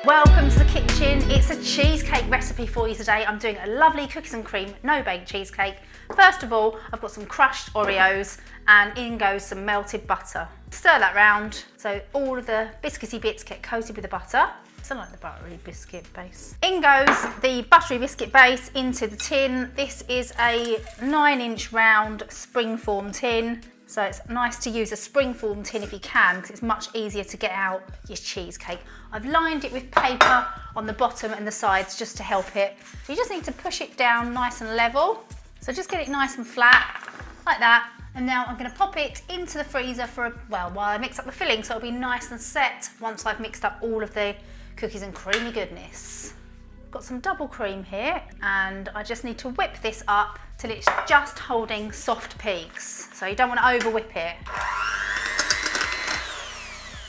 Welcome to the kitchen. It's a cheesecake recipe for you today. I'm doing a lovely cookies and cream no-bake cheesecake. First of all, I've got some crushed Oreos and in goes some melted butter. Stir that round so all of the biscuity bits get coated with the butter. I like the buttery biscuit base. In goes the buttery biscuit base into the tin. This is a 9-inch round springform tin. So it's nice to use a springform tin if you can, because it's much easier to get out your cheesecake. I've lined it with paper on the bottom and the sides just to help it. You just need to push it down nice and level. So just get it nice and flat, like that. And now I'm going to pop it into the freezer for, while I mix up the filling, so it'll be nice and set once I've mixed up all of the cookies and creamy goodness. Got some double cream here, and I just need to whip this up till it's just holding soft peaks. So you don't want to over whip it.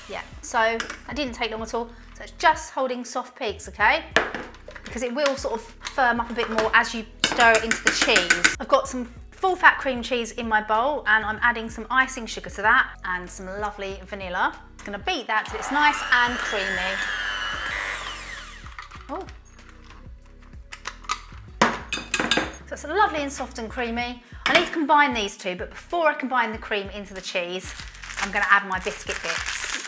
Yeah, so that didn't take long at all. So it's just holding soft peaks, okay? Because it will sort of firm up a bit more as you stir it into the cheese. I've got some full fat cream cheese in my bowl, and I'm adding some icing sugar to that and some lovely vanilla. I'm gonna beat that till it's nice and creamy. Oh. So it's lovely and soft and creamy. I need to combine these two, but before I combine the cream into the cheese, I'm going to add my biscuit bits.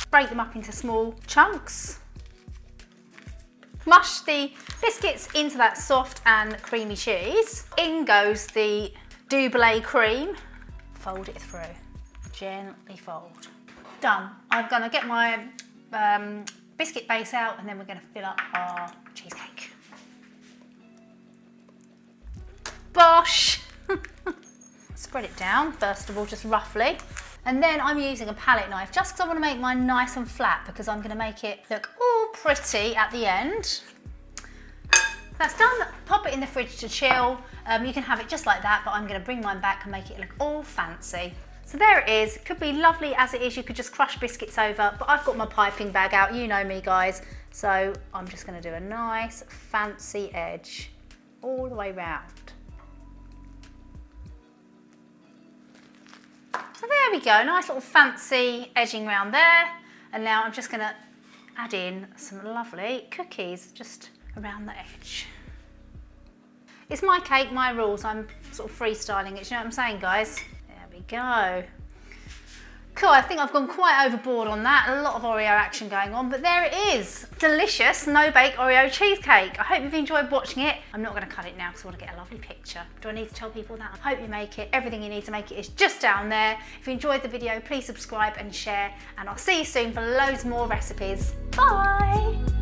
Break them up into small chunks. Mush the biscuits into that soft and creamy cheese. In goes the double cream. Fold it through. Gently fold. Done. I'm going to get my biscuit base out, and then we're going to fill up our cheesecake. Bosh! Spread it down, first of all, just roughly. And then I'm using a palette knife just because I want to make mine nice and flat, because I'm going to make it look all pretty at the end. That's done. Pop it in the fridge to chill. You can have it just like that, but I'm going to bring mine back and make it look all fancy. So there it is. It could be lovely as it is. You could just crush biscuits over, but I've got my piping bag out. You know me, guys. So I'm just going to do a nice fancy edge all the way round. So there we go, nice little fancy edging around there. And now I'm just gonna add in some lovely cookies just around the edge. It's my cake, my rules. I'm sort of freestyling it, you know what I'm saying, guys? There we go. Cool, I think I've gone quite overboard on that. A lot of Oreo action going on, but there it is. Delicious no-bake Oreo cheesecake. I hope you've enjoyed watching it. I'm not gonna cut it now because I want to get a lovely picture. Do I need to tell people that? I hope you make it. Everything you need to make it is just down there. If you enjoyed the video, please subscribe and share, and I'll see you soon for loads more recipes. Bye.